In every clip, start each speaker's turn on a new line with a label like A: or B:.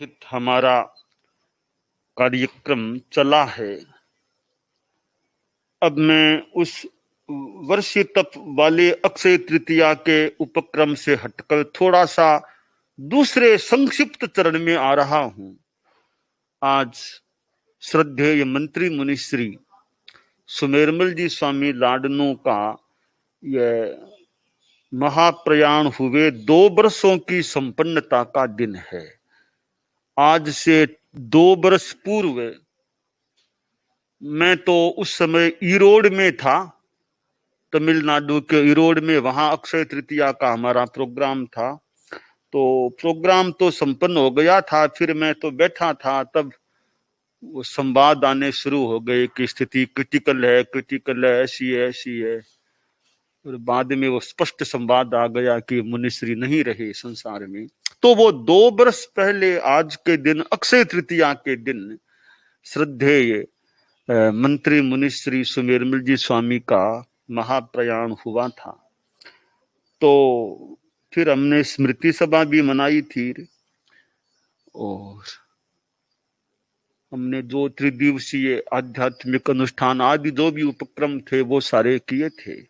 A: हमारा कार्यक्रम चला है। अब मैं उस वर्षीय तप वाले अक्षय तृतीया के उपक्रम से हटकर थोड़ा सा दूसरे संक्षिप्त चरण में आ रहा हूं। आज श्रद्धेय मंत्री मुनिश्री सुमेरमल जी स्वामी लाडनों का यह महाप्रयाण हुए 2 वर्षों की संपन्नता का दिन है। आज से 2 वर्ष पूर्व मैं तो उस समय ईरोड में था, तमिलनाडु के ईरोड में। वहां अक्षय तृतीया का हमारा प्रोग्राम था। तो प्रोग्राम तो संपन्न हो गया था, फिर मैं तो बैठा था, तब वो संवाद आने शुरू हो गए कि स्थिति क्रिटिकल है, ऐसी है। और बाद में वो स्पष्ट संवाद आ गया कि मुनिश्री नहीं रहे संसार में। तो वो 2 वर्ष पहले आज के दिन, अक्षय तृतीया के दिन, श्रद्धेय मंत्री मुनिश्री सुमेरमल जी स्वामी का महाप्रयाण हुआ था। तो फिर हमने स्मृति सभा भी मनाई थी और हमने जो त्रिदिवसीय आध्यात्मिक अनुष्ठान आदि जो भी उपक्रम थे वो सारे किए थे।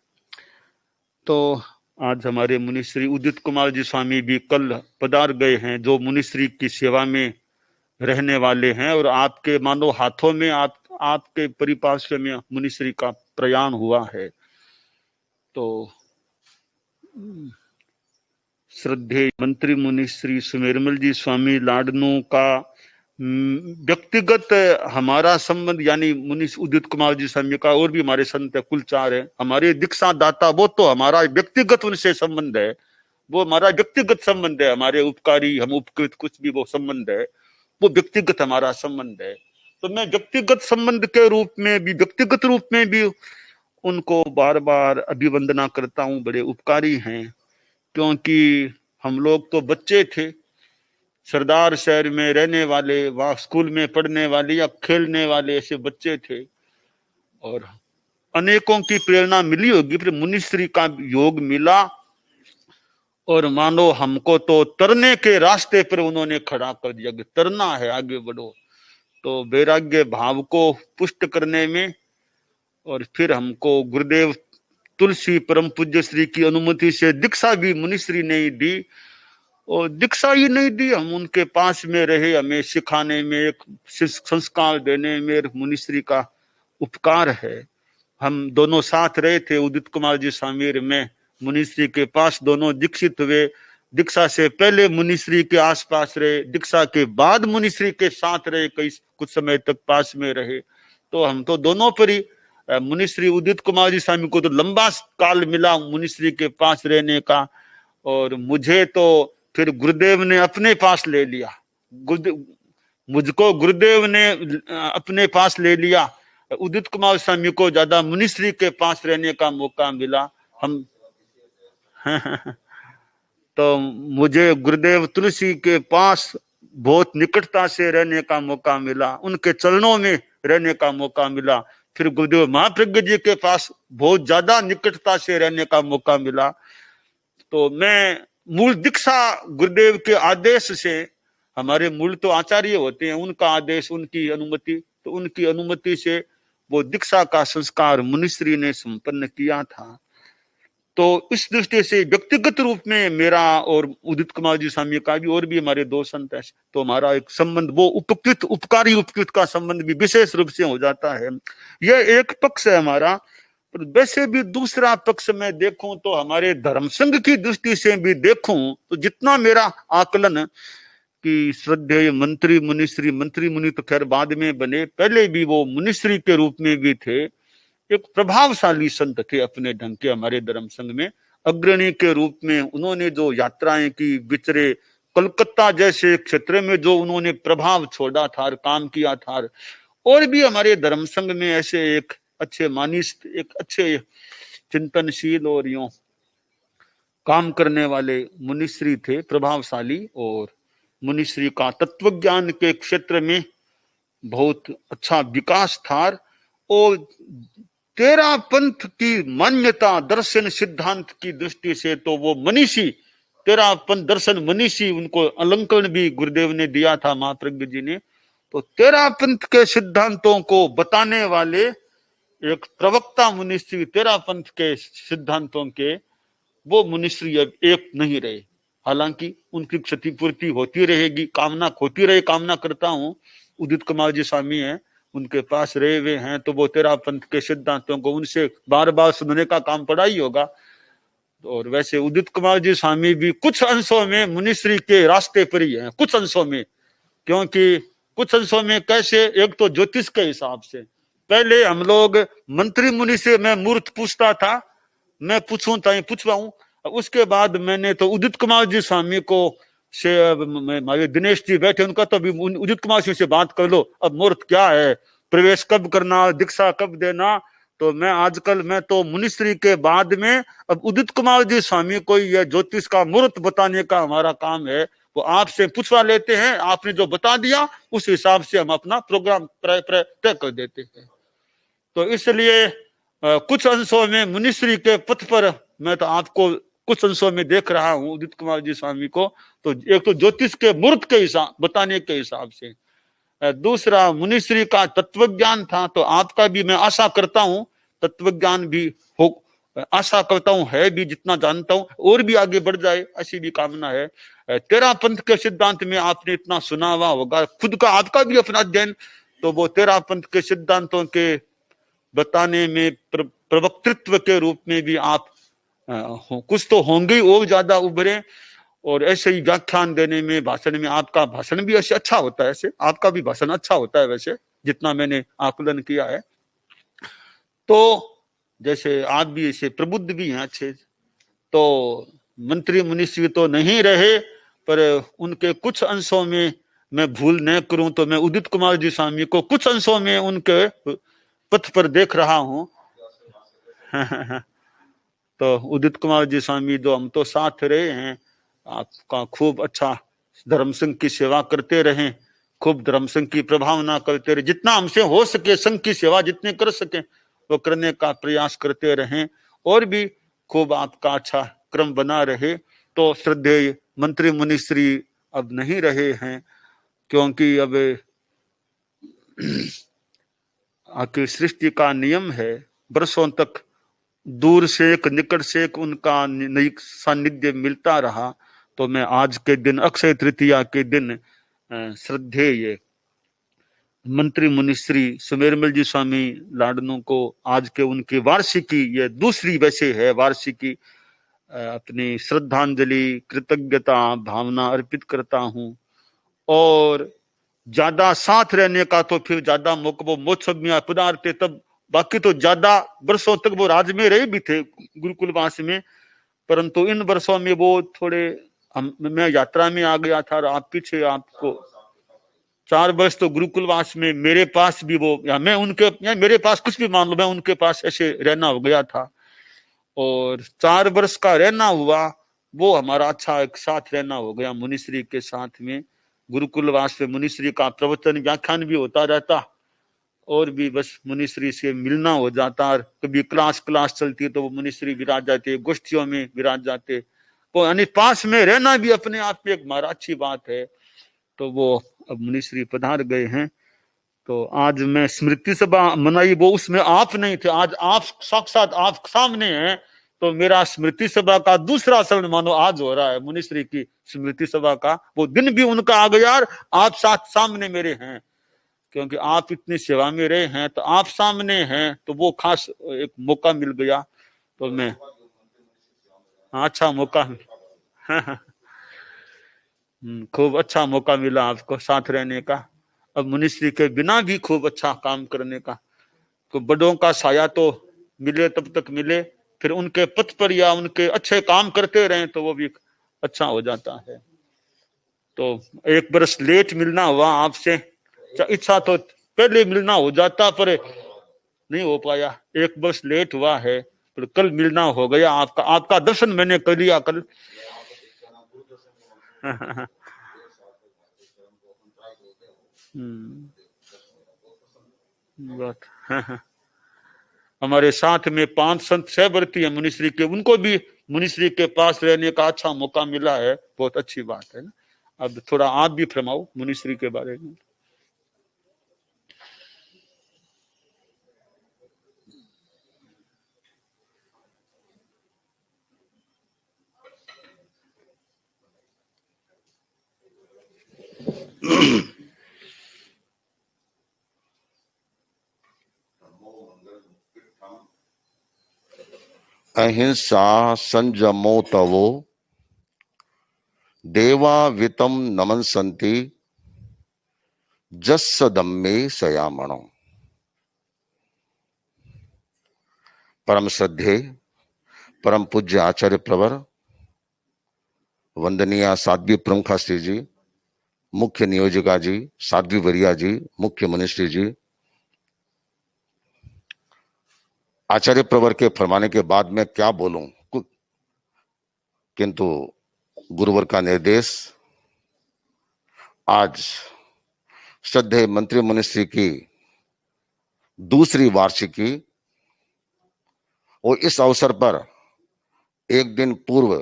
A: तो आज हमारे मुनिश्री उदित कुमार जी स्वामी भी कल पधार गए हैं, जो मुनिश्री की सेवा में रहने वाले हैं। और आपके मानो हाथों में, आपके परिपार्श्व में मुनिश्री का प्रयाण हुआ है। तो श्रद्धेय मंत्री मुनिश्री सुमेरमल जी स्वामी लाडनों का व्यक्तिगत हमारा संबंध, यानी मुनिश उदित कुमार जी स्वामी का, और भी हमारे संत है, कुल 4 है हमारे दीक्षा दाता, वो तो हमारा व्यक्तिगत उनसे संबंध है, वो हमारा व्यक्तिगत संबंध है। हमारे उपकारी, हम उपकृत, कुछ भी वो संबंध है, वो व्यक्तिगत हमारा संबंध है। तो मैं व्यक्तिगत संबंध के रूप में भी, व्यक्तिगत रूप में भी उनको बार बार अभिवंदना करता हूं। बड़े उपकारी हैं, क्योंकि हम लोग तो बच्चे थे, सरदार शहर में रहने वाले, वहां स्कूल में पढ़ने वाले या खेलने वाले ऐसे बच्चे थे, और अनेकों की प्रेरणा मिली होगी, फिर मुनिश्री का योग मिला, और मानो हमको तो तरने के रास्ते पर उन्होंने खड़ा कर दिया कि तरना है, आगे बढ़ो। तो वैराग्य भाव को पुष्ट करने में, और फिर हमको गुरुदेव तुलसी परम पूज्य श्री की अनुमति से दीक्षा भी मुनिश्री ने ही दी। और दीक्षा ही नहीं दी, हम उनके पास में रहे, हमें सिखाने में, एक संस्कार देने में मुनिश्री का उपकार है। हम दोनों साथ रहे थे, उदित कुमार जी स्वामी में मुनिश्री के पास दोनों दीक्षित हुए। दीक्षा से पहले मुनिश्री के आसपास रहे, दीक्षा के बाद मुनिश्री के साथ रहे, कुछ समय तक पास में रहे। तो हम तो दोनों पर ही, मुनिश्री उदित कुमार जी स्वामी को तो लंबा काल मिला मुनिश्री के पास रहने का, और मुझे तो फिर गुरुदेव ने अपने पास ले लिया, मुझको गुरुदेव ने अपने पास ले लिया। उदित कुमार स्वामी को ज्यादा मुनिश्री के पास रहने का मौका मिला। हम तो मुझे गुरुदेव तुलसी के पास बहुत निकटता से रहने का मौका मिला, उनके चरणों में रहने का मौका मिला। फिर गुरुदेव महाप्रज्ञ जी के पास बहुत ज्यादा निकटता से रहने का मौका मिला। तो मैं मूल दीक्षा गुरुदेव के आदेश से, हमारे मूल तो आचार्य होते हैं, उनका आदेश, उनकी अनुमति, तो उनकी अनुमति से वो दीक्षा का संस्कार मुनिश्री ने संपन्न किया था। तो इस दृष्टि से व्यक्तिगत रूप में मेरा और उदित कुमार जी स्वामी का भी, और भी हमारे 2 संत हैं, तो हमारा एक संबंध, वो उपकृत, उपकारी उपकृत का संबंध भी विशेष रूप से हो जाता है। यह एक पक्ष है हमारा। पर वैसे भी दूसरा पक्ष में देखूं तो, हमारे धर्म संघ की दृष्टि से भी देखूं तो, जितना मेरा आकलन कि श्रद्धेय मंत्री मुनिश्री, मंत्री मुनि तो खैर बाद में बने, पहले भी वो मुनिश्री के रूप में भी थे, एक प्रभावशाली संत थे अपने ढंग के। हमारे धर्म संघ में अग्रणी के रूप में उन्होंने जो यात्राएं की, विचरे, कलकत्ता जैसे क्षेत्र में जो उन्होंने प्रभाव छोड़ा था, काम किया था। और भी हमारे धर्म संघ में ऐसे एक अच्छे मानिस, एक अच्छे चिंतनशील और यूं काम करने वाले मुनिश्री थे, प्रभावशाली। और मुनिश्री का तत्वज्ञान के क्षेत्र में बहुत अच्छा विकास था। और 13 पंथ की मान्यता, दर्शन, सिद्धांत की दृष्टि से तो वो मनीषी तेरापन दर्शन मनीषी, उनको अलंकरण भी गुरुदेव ने दिया था, महाप्रज्ञ जी ने। तो तेरापंथ के सिद्धांतों को बताने वाले एक प्रवक्ता मुनिश्री, तेरापंथ के सिद्धांतों के, वो मुनिश्री अब एक नहीं रहे। हालांकि उनकी क्षतिपूर्ति होती रहेगी, कामना होती रहे, कामना करता हूं। उदित कुमार जी स्वामी हैं, उनके पास रहे हुए हैं, तो वो तेरापंथ के सिद्धांतों को उनसे बार बार सुनने का काम पड़ा ही होगा। और वैसे उदित कुमार जी स्वामी भी कुछ अंशों में मुनिश्री के रास्ते पर ही हैं, कुछ अंशों में। क्योंकि कुछ अंशों में कैसे, एक तो ज्योतिष के हिसाब से, पहले हम लोग मंत्री मुनि से मैं मूर्त पूछता था, मैं पूछूं तो पूछवाऊं। उसके बाद मैंने तो उदित कुमार जी स्वामी को से, हमारे दिनेश जी बैठे, उनका तो अभी उदित कुमार जी से बात कर लो, अब मुहूर्त क्या है, प्रवेश कब करना, दीक्षा कब देना। तो मैं आजकल, मैं तो मुनिश्री के बाद में अब उदित कुमार जी स्वामी को यह ज्योतिष का मुहूर्त बताने का हमारा काम है, वो आपसे पूछवा लेते हैं, आपने जो बता दिया उस हिसाब से हम अपना प्रोग्राम तय कर देते हैं। तो इसलिए कुछ अंशों में मुनिश्री के पथ पर मैं तो आपको कुछ अंशों में देख रहा हूं, उदित कुमार जी स्वामी को। तो एक तो ज्योतिष के मुहूर्त के हिसाब, बताने के हिसाब से, दूसरा मुनिश्री का तत्वज्ञान था। तो आपका भी मैं आशा करता हूं तत्वज्ञान भी हो, आशा करता हूं है भी, जितना जानता हूं और भी आगे बढ़ जाए, ऐसी भी कामना है। तेरापंथ के सिद्धांत में आपने इतना सुना हुआ होगा, खुद का आपका भी अपना अध्ययन, तो वो तेरापंथ के सिद्धांतों के बताने में प्रवक्तृत्व के रूप में भी आप कुछ तो होंगे और ज्यादा उभरे। और ऐसे ही व्याख्यान देने में, भाषण में, आपका भाषण भी ऐसे अच्छा होता है, ऐसे आपका भी भाषण अच्छा होता है वैसे, जितना मैंने आकलन किया है। तो जैसे आप भी ऐसे प्रबुद्ध भी हैं अच्छे। तो मंत्री मुनिश्री तो नहीं रहे, पर उनके कुछ अंशों में मैं भूल न करूं तो मैं उदित कुमार जी स्वामी को कुछ अंशों में उनके पथ पर देख रहा हूं। तो उदित कुमार जी स्वामी जो हम तो साथ रहे हैं, आपका खूब अच्छा धर्म संघ की सेवा करते रहें, खूब धर्म संघ की प्रभावना करते रहे, जितना हमसे हो सके संघ की सेवा जितने कर सके वो करने का प्रयास करते रहें, और भी खूब आपका अच्छा क्रम बना रहे। तो श्रद्धेय मंत्री मुनिश्री अब नहीं रहे हैं, क्योंकि अब आखिर सृष्टि का नियम है, वर्षों तक दूर से एक निकट से एक उनका सानिध्य मिलता रहा। तो मैं आज के दिन, अक्षय तृतीया के दिन, श्रद्धेय मंत्री मुनिश्री सुमेरमल जी स्वामी लाडनू को आज के उनकी वार्षिकी, ये दूसरी वैसे है वार्षिकी, अपनी श्रद्धांजलि कृतज्ञता भावना अर्पित करता हूं। और ज्यादा साथ रहने का तो फिर ज्यादा मौका, वो मोत्सव में पदार्थ तब, बाकी तो ज्यादा वर्षों तक वो राज्य में रहे भी थे गुरुकुलवास में, परंतु इन वर्षों में वो थोड़े, मैं यात्रा में आ गया था, और आप पीछे, आपको 4 वर्ष तो गुरुकुलवास में मेरे पास भी वो, या मैं उनके, या मेरे पास कुछ भी मान लो, मैं उनके पास ऐसे रहना हो गया था। और 4 वर्ष का रहना हुआ, वो हमारा अच्छा एक साथ रहना हो गया मुनिश्री के साथ में। गुरुकुलवास में मुनिश्री का प्रवचन व्याख्यान भी होता रहता, और भी बस मुनिश्री से मिलना हो जाता। कभी क्लास चलती तो वो मुनिश्री विराज जाते, गोष्ठियों में विराज जाते, वो यानी पास में रहना भी अपने आप में एक हमारा अच्छी बात है। तो वो अब मुनिश्री पधार गए हैं। तो आज मैं स्मृति सभा मनाई, वो उसमें आप नहीं थे, आज आप साक्षात आप सामने हैं। तो मेरा स्मृति सभा का दूसरा शरण मानो आज हो रहा है, मुनिश्री की स्मृति सभा का वो दिन भी उनका आ गया, आप साथ सामने मेरे हैं, क्योंकि आप इतनी सेवा में रहे हैं, तो आप सामने हैं, तो वो खास एक मौका मिल गया। तो मैं, अच्छा मौका, खूब अच्छा मौका मिला आपको साथ रहने का, अब मुनिश्री के बिना भी खूब अच्छा काम करने का। तो बड़ों का साया तो मिले तब तक मिले, फिर उनके पथ पर या उनके अच्छे काम करते रहे तो वो भी अच्छा हो जाता है। तो 1 बरस लेट मिलना हुआ आपसे, इच्छा तो पहले मिलना हो जाता, पर नहीं हो पाया, 1 बरस लेट हुआ है, पर कल मिलना हो गया। आपका दर्शन मैंने कर लिया कल। बात हमारे साथ में 5 संत सहवर्ती हैं मुनिश्री के, उनको भी मुनिश्री के पास रहने का अच्छा मौका मिला है, बहुत अच्छी बात है ना। अब थोड़ा आप भी फरमाओ मुनिश्री के बारे में।
B: अहिंसा संयमो तवो देवा वितम नमन संति जस्स दम्मे सयामणो। परम श्रद्धे परम पूज्य आचार्य प्रवर वंदनीय साध्वी प्रमुखा श्री जी, मुख्य नियोजिका जी साध्वी वरिया जी, मुख्य मुनिश्री जी, आचार्य प्रवर के फरमाने के बाद मैं क्या बोलूं, किंतु गुरुवर का निर्देश, आज श्रद्धेय मंत्री मुनिश्री की दूसरी वार्षिकी और इस अवसर पर एक दिन पूर्व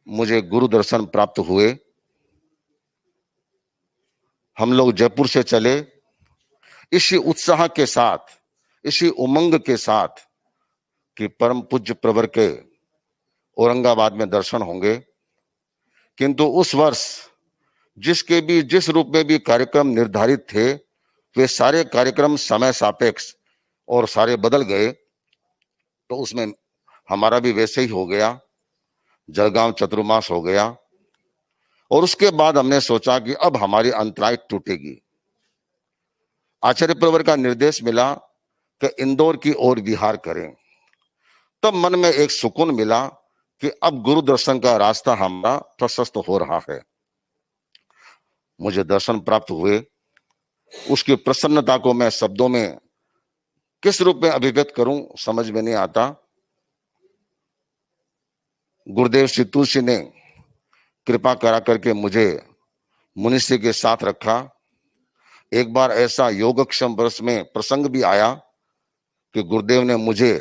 B: मुझे गुरु दर्शन प्राप्त हुए। हम लोग जयपुर से चले इसी उत्साह के साथ, इसी उमंग के साथ कि परम पूज्य प्रवर के औरंगाबाद में दर्शन होंगे, किंतु उस वर्ष जिसके भी जिस रूप में भी कार्यक्रम निर्धारित थे वे सारे कार्यक्रम समय सापेक्ष और सारे बदल गए। तो उसमें हमारा भी वैसे ही हो गया, जलगांव चतुर्मास हो गया। और उसके बाद हमने सोचा कि अब हमारी अंतराय टूटेगी। आचार्य प्रवर का निर्देश मिला कि इंदौर की ओर विहार करें। तब मन में एक सुकून मिला कि अब गुरु दर्शन का रास्ता हमारा प्रशस्त हो रहा है। मुझे दर्शन प्राप्त हुए, उसकी प्रसन्नता को मैं शब्दों में किस रूप में अभिव्यक्त करूं समझ में नहीं आता। गुरुदेव श्री तुलसी ने कृपा करा करके मुझे मुनिश्री के साथ रखा। एक बार ऐसा योगक्षम वर्ष में प्रसंग भी आया कि गुरुदेव ने मुझे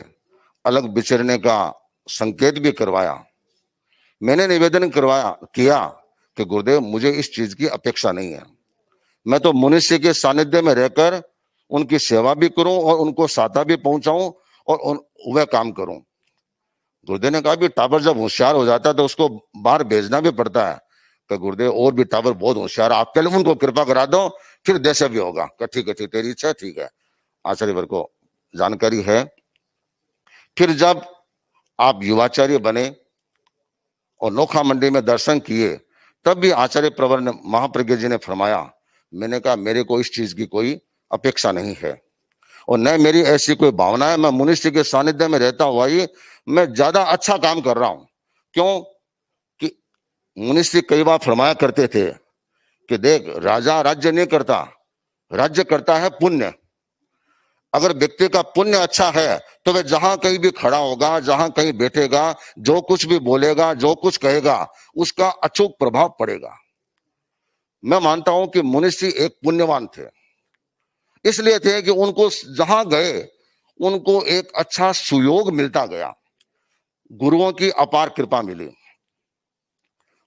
B: अलग विचरने का संकेत भी करवाया। मैंने निवेदन किया कि गुरुदेव मुझे इस चीज की अपेक्षा नहीं है, मैं तो मुनिश्री के सानिध्य में रहकर उनकी सेवा भी करूं और उनको साथा भी पहुंचाऊं और वह काम करूं। गुरुदेव ने कहा भी टावर जब होशियार हो जाता है तो उसको बाहर भेजना भी पड़ता है। कि गुरुदेव और भी टावर बहुत होशियार, आप पहले उनको कृपा करा दो फिर जैसे भी होगा। ठीक है, ठीक, तेरी इच्छा ठीक है। आचार्य वर को जानकारी है। फिर जब आप युवाचार्य बने और नोखा मंडी में दर्शन किए, तब भी आचार्य प्रवर ने महाप्रज्ञ जी ने फरमाया, मैंने कहा मेरे को इस चीज की कोई अपेक्षा नहीं है और न मेरी ऐसी कोई भावना है। मैं मुनिश्री के सानिध्य में रहता हुआ ही मैं ज्यादा अच्छा काम कर रहा हूं। क्यों कि मुनिश्री कई बार फरमाया करते थे कि देख, राजा राज्य नहीं करता, राज्य करता है पुण्य। अगर व्यक्ति का पुण्य अच्छा है तो वह जहां कहीं भी खड़ा होगा, जहां कहीं बैठेगा, जो कुछ भी बोलेगा, जो कुछ कहेगा, उसका अचूक प्रभाव पड़ेगा। मैं मानता हूं कि मुनिश्री एक पुण्यवान थे, इसलिए थे कि उनको जहां गए उनको एक अच्छा सुयोग मिलता गया, गुरुओं की अपार कृपा मिली।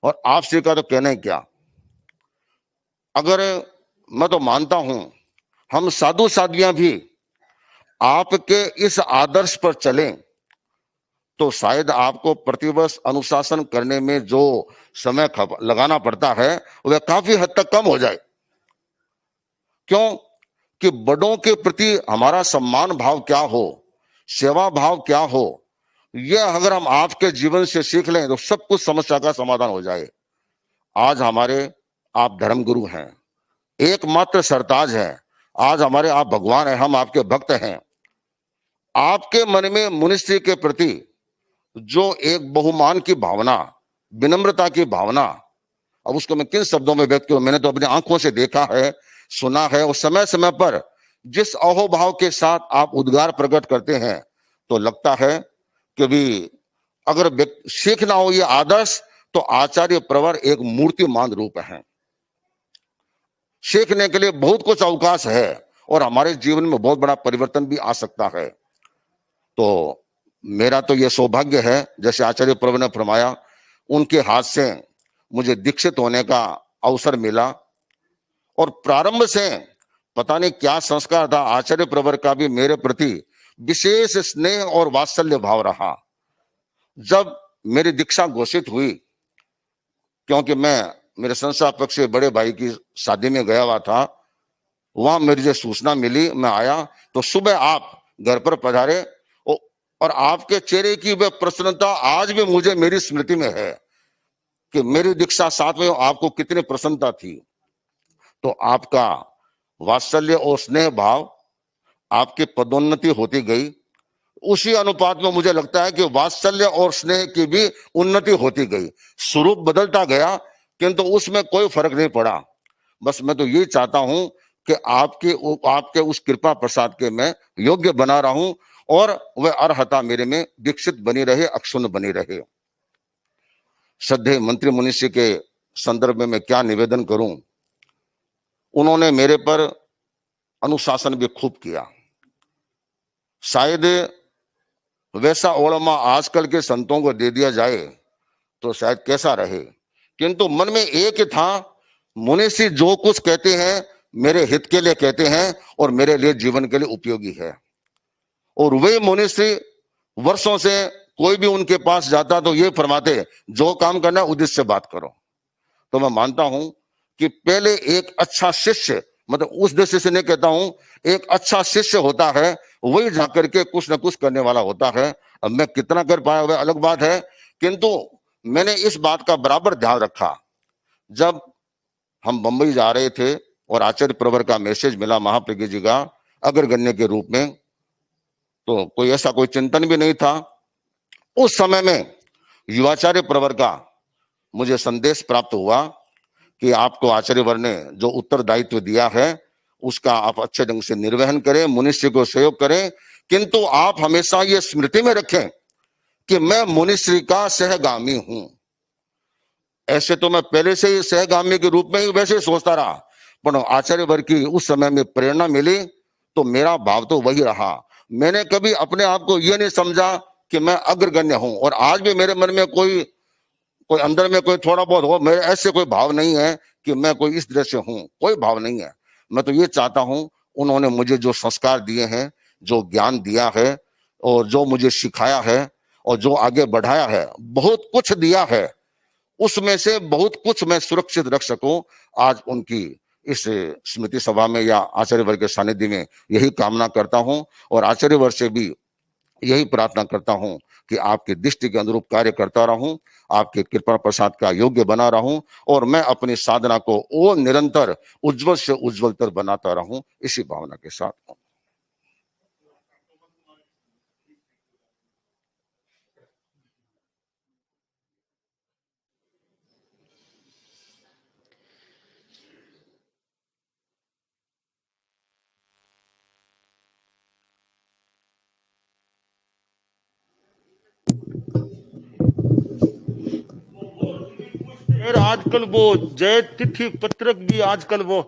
B: और आपसे का तो कहना है क्या, अगर मैं तो मानता हूं हम साधु साध्वियां भी आपके इस आदर्श पर चलें तो शायद आपको प्रतिवर्ष अनुशासन करने में जो समय लगाना पड़ता है वह काफी हद तक कम हो जाए। क्यों कि बड़ों के प्रति हमारा सम्मान भाव क्या हो, सेवा भाव क्या हो, यह अगर हम आपके जीवन से सीख लें तो सब कुछ समस्या का समाधान हो जाए। आज हमारे आप धर्मगुरु हैं, एकमात्र सरताज हैं, आज हमारे आप भगवान हैं, हम आपके भक्त हैं। आपके मन में मुनिश्री के प्रति जो एक बहुमान की भावना, विनम्रता की भावना, अब उसको मैं किन शब्दों में व्यक्त करूं, मैंने तो अपनी आंखों से देखा है, सुना है। और समय समय पर जिस अहोभाव के साथ आप उद्गार प्रकट करते हैं तो लगता है कि भी अगर सीखना हो यह आदर्श तो आचार्य प्रवर एक मूर्तिमान रूप है। सीखने के लिए बहुत कुछ अवकाश है और हमारे जीवन में बहुत बड़ा परिवर्तन भी आ सकता है। तो मेरा तो यह सौभाग्य है, जैसे आचार्य प्रभु ने फरमाया, उनके हाथ से मुझे दीक्षित होने का अवसर मिला। और प्रारंभ से पता नहीं क्या संस्कार था, आचार्य प्रवर का भी मेरे प्रति विशेष स्नेह और वात्सल्य भाव रहा। जब मेरी दीक्षा घोषित हुई, क्योंकि मैं मेरे संस्थापक पक्ष से बड़े भाई की शादी में गया हुआ था, वहां मेरी जो सूचना मिली, मैं आया तो सुबह आप घर पर पधारे और आपके चेहरे की वह प्रसन्नता आज भी मुझे मेरी स्मृति में है कि मेरी दीक्षा साथ में आपको कितनी प्रसन्नता थी। तो आपका वात्सल्य और स्नेह भाव, आपकी पदोन्नति होती गई, उसी अनुपात में मुझे लगता है कि वात्सल्य और स्नेह की भी उन्नति होती गई। स्वरूप बदलता गया किंतु उसमें कोई फर्क नहीं पड़ा। बस मैं तो यही चाहता हूं कि आपके उस कृपा प्रसाद के मैं योग्य बना रहा हूं और वह अर्हता मेरे में दीक्षित बनी रहे, अक्षुण्ण बनी रहे। श्रद्धेय मंत्री मुनिषी के संदर्भ में मैं क्या निवेदन करूं। उन्होंने मेरे पर अनुशासन भी खूब किया। शायद वैसा ओळमा आजकल के संतों को दे दिया जाए तो शायद कैसा रहे, किंतु मन में एक ही था, मुनिषी जो कुछ कहते हैं मेरे हित के लिए कहते हैं और मेरे लिए जीवन के लिए उपयोगी है। और वे मुनिषी वर्षों से कोई भी उनके पास जाता तो ये फरमाते, जो काम करना है उद्देश्य से बात करो। तो मैं मानता हूं कि पहले एक अच्छा शिष्य, मतलब उस दृष्टि से नहीं कहता हूं, एक अच्छा शिष्य होता है, वही जाकर के कुछ न कुछ करने वाला होता है। अब मैं कितना कर पाया वह अलग बात है, किंतु मैंने इस बात का बराबर ध्यान रखा। जब हम बंबई जा रहे थे और आचार्य प्रवर का मैसेज मिला महाप्रज्ञ जी का अग्रगण्य के रूप में, तो कोई ऐसा कोई चिंतन भी नहीं था। उस समय में युवाचार्य प्रवर का मुझे संदेश प्राप्त हुआ कि आपको आचार्यवर ने जो उत्तरदायित्व दिया है उसका आप अच्छे ढंग से निर्वहन करें, मुनिश्री को सहयोग करें, किंतु आप हमेशा ये स्मृति में रखें कि मैं मुनिश्री का सहगामी हूं। ऐसे तो मैं पहले से ही सहगामी के रूप में ही वैसे सोचता रहा, पर आचार्यवर की उस समय में प्रेरणा मिली तो मेरा भाव तो वही रहा। मैंने कभी अपने आप को यह नहीं समझा कि मैं अग्रगण्य हूं, और आज भी मेरे मन में कोई अंदर में कोई थोड़ा बहुत हो, मेरे ऐसे कोई भाव नहीं है कि मैं कोई इस तरह से हूं, कोई भाव नहीं है। मैं तो ये चाहता हूं, उन्होंने मुझे जो संस्कार दिए हैं, जो ज्ञान दिया है और जो मुझे सिखाया है और जो आगे बढ़ाया है, बहुत कुछ दिया है, उसमें से बहुत कुछ मैं सुरक्षित रख सकूं। आज उनकी इस स्मृति सभा में या आचार्यवर के सानिध्य में यही कामना करता हूं और आचार्यवर से भी यही प्रार्थना करता हूं कि आपकी दृष्टि के अनुरूप कार्य करता रहूं, आपके कृपा प्रसाद का योग्य बना रहूं और मैं अपनी साधना को और निरंतर उज्जवल से उज्जवलतर बनाता रहूं, इसी भावना के साथ।
A: फिर आजकल वो जय तिथि पत्रक भी आजकल वो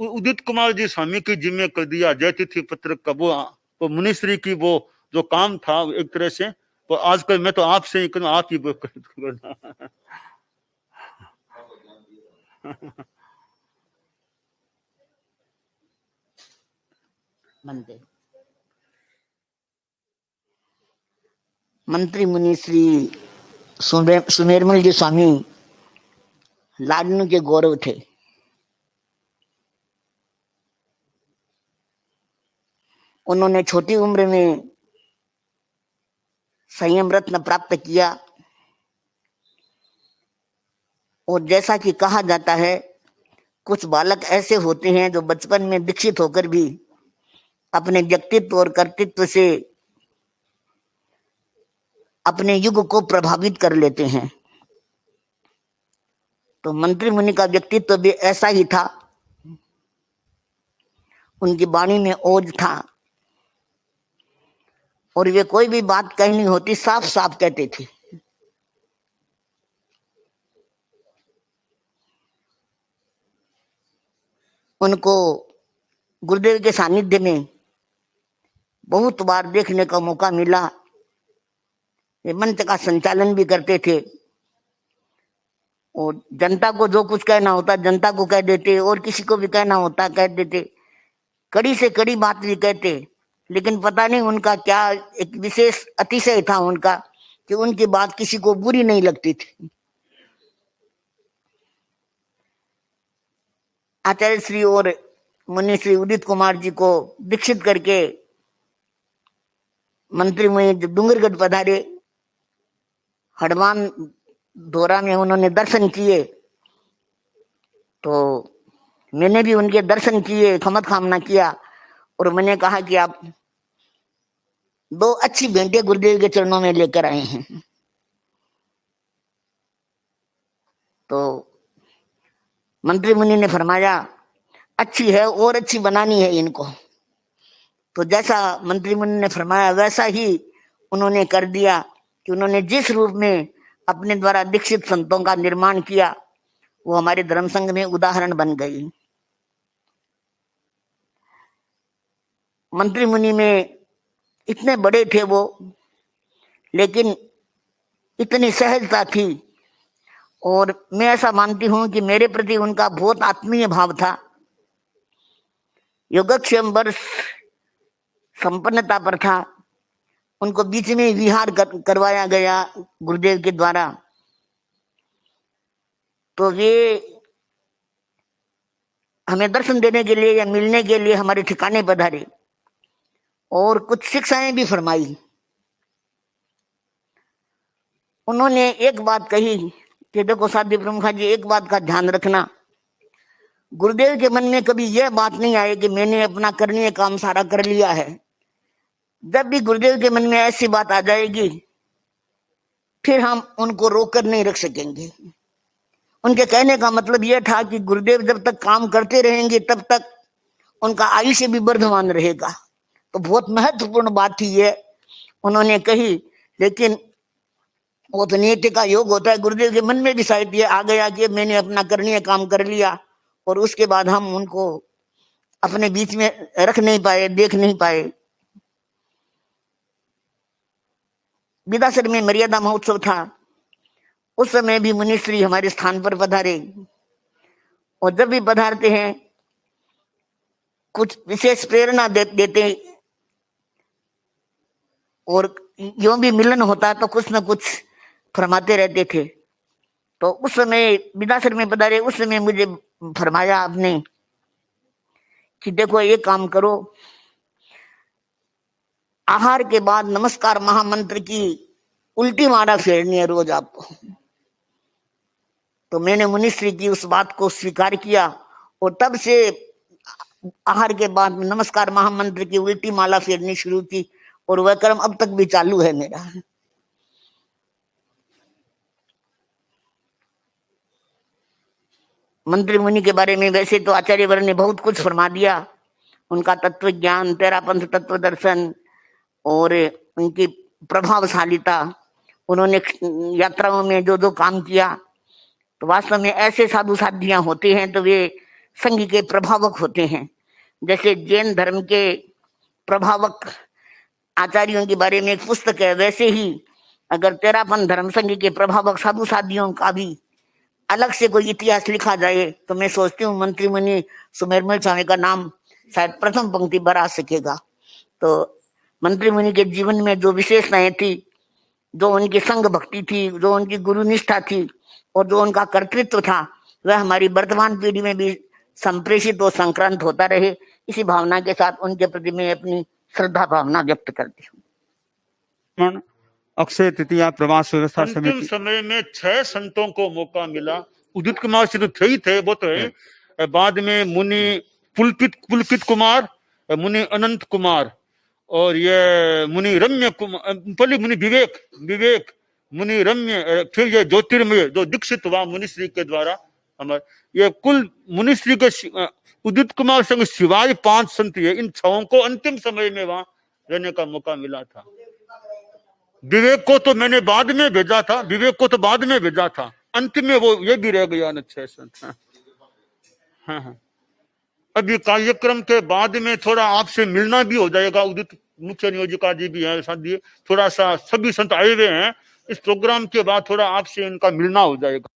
A: उदित कुमार जी स्वामी की जिम्मे कर दिया, जय तिथि पत्रक का वो मुनिश्री की वो जो काम था एक तरह से, तो आजकल मैं तो आपसे ही करूं, आप ही करना।
C: मंत्री मुनि श्री सुमेरमल जी स्वामी लाडनू के गौरव थे। उन्होंने छोटी उम्र में संयम रत्न प्राप्त किया और जैसा कि कहा जाता है, कुछ बालक ऐसे होते हैं जो बचपन में दीक्षित होकर भी अपने व्यक्तित्व और कर्तृत्व से अपने युग को प्रभावित कर लेते हैं। तो मंत्री मुनि का व्यक्तित्व भी ऐसा ही था। उनकी वाणी में ओज था और वे कोई भी बात कहनी होती साफ साफ कहते थे। उनको गुरुदेव के सानिध्य में बहुत बार देखने का मौका मिला। ये मंच का संचालन भी करते थे और जनता को जो कुछ कहना होता जनता को कह देते, और किसी को भी कहना होता कह देते, कड़ी से कड़ी बात भी कहते। लेकिन पता नहीं उनका क्या एक विशेष अतिशय था उनका कि उनकी बात किसी को बुरी नहीं लगती थी। आचार्य श्री और मुनि श्री उदित कुमार जी को दीक्षित करके मंत्री मुनि डूंगरगढ़ पधारे। हनुमान दौरा में उन्होंने दर्शन किए, तो मैंने भी उनके दर्शन किए, खमत कामना किया, और मैंने कहा कि आप 2 अच्छी भेंटें गुरुदेव के चरणों में लेकर आए हैं। तो मंत्री मुनि ने फरमाया अच्छी है और अच्छी बनानी है इनको। तो जैसा मंत्री मुनि ने फरमाया वैसा ही उन्होंने कर दिया कि उन्होंने जिस रूप में अपने द्वारा दीक्षित संतों का निर्माण किया वो हमारे धर्म संघ में उदाहरण बन गई। मंत्री मुनि में इतने बड़े थे वो, लेकिन इतनी सहजता थी, और मैं ऐसा मानती हूं कि मेरे प्रति उनका बहुत आत्मीय भाव था। योगक्षेम वर्ष संपन्नता पर था, उनको बीच में विहार करवाया गया गुरुदेव के द्वारा। तो वे हमें दर्शन देने के लिए या मिलने के लिए हमारे ठिकाने पधारे और कुछ शिक्षाएं भी फरमाई। उन्होंने एक बात कही कि देखो साध्वी प्रमुखा जी, एक बात का ध्यान रखना, गुरुदेव के मन में कभी यह बात नहीं आई कि मैंने अपना करनीय काम सारा कर लिया है। जब भी गुरुदेव के मन में ऐसी बात आ जाएगी फिर हम उनको रोककर नहीं रख सकेंगे। उनके कहने का मतलब यह था कि गुरुदेव जब तक काम करते रहेंगे तब तक उनका आयुष्य भी वर्धमान रहेगा। तो बहुत महत्वपूर्ण बात थी ये उन्होंने कही, लेकिन वो तो नीति का योग होता है। गुरुदेव के मन में भी शायद ये आ गया कि मैंने अपना करनीय काम कर लिया, और उसके बाद हम उनको अपने बीच में रख नहीं पाए, देख नहीं पाए। विदासर में मर्यादा महोत्सव था, उस समय भी मुनिश्री हमारे स्थान पर पधारे, और जब भी पधारते हैं कुछ विशेष प्रेरणा देते, और यूं भी मिलन होता तो कुछ न कुछ फरमाते रहते थे। तो उस समय विदासर में पधारे, उस समय मुझे फरमाया आपने कि देखो ये काम करो, आहार के बाद नमस्कार महामंत्र की उल्टी माला फेरनी है रोज आपको। तो मैंने मुनिश्री की उस बात को स्वीकार किया, और तब से आहार के बाद नमस्कार महामंत्र की उल्टी माला फेरनी शुरू की, और वह कर्म अब तक भी चालू है मेरा। मंत्री मुनि के बारे में वैसे तो आचार्य वर ने बहुत कुछ फरमा दिया, उनका तत्व ज्ञान, तेरापंथ तत्व दर्शन और उनकी प्रभावशालीता, उन्होंने यात्राओं में जो जो काम किया। तो वास्तव में ऐसे साधु साधियां होते हैं तो वे संघ के प्रभावक होते हैं। जैसे जैन धर्म के प्रभावक आचार्यों के बारे में एक पुस्तक है, वैसे ही अगर तेरापंथ धर्म संघ के प्रभावक साधु साधियों का भी अलग से कोई इतिहास लिखा जाए तो मैं सोचती हूँ मंत्री मुनि सुमेरमल स्वामी का नाम शायद प्रथम पंक्ति पर आ सकेगा। तो मंत्री मुनि के जीवन में जो विशेषताएं थी, जो उनकी संघ भक्ति थी, जो उनकी गुरु निष्ठा थी, और जो उनका कर्तृत्व था, वह हमारी वर्तमान पीढ़ी में भी संप्रेषित और संक्रांत होता रहे। इसी भावना के साथ उनके प्रति मैं अपनी श्रद्धा भावना व्यक्त करती हूँ।
A: अक्षय तृतीया प्रवास व्यवस्था
D: अंतिम
A: समिति
D: समय में 6 संतों को मौका मिला। उदित कुमार से तो थे ही थे, वो तो है। बाद में मुनि पुलकित कुमार, मुनि अनंत कुमार, और ये मुनि रम्य कुमार, पहले मुनि विवेक मुनि रम्य, फिर ये ज्योतिर्मय जो दीक्षित हुआ मुनिश्री के द्वारा। हमारे ये कुल मुनिश्री के उदित कुमार संग सिवाय 5 संत है। इन 6 को अंतिम समय में वहां रहने का मौका मिला था। विवेक को तो मैंने बाद में भेजा था, अंतिम में वो ये भी रह गया न 6 संत। हाँ। अब ये कार्यक्रम के बाद में थोड़ा आपसे मिलना भी हो जाएगा उदित
A: मुख्य नियोजिका जी भी हैं साथ ही, थोड़ा सा सभी संत आए हुए हैं। इस प्रोग्राम के बाद थोड़ा आपसे इनका मिलना हो जाएगा।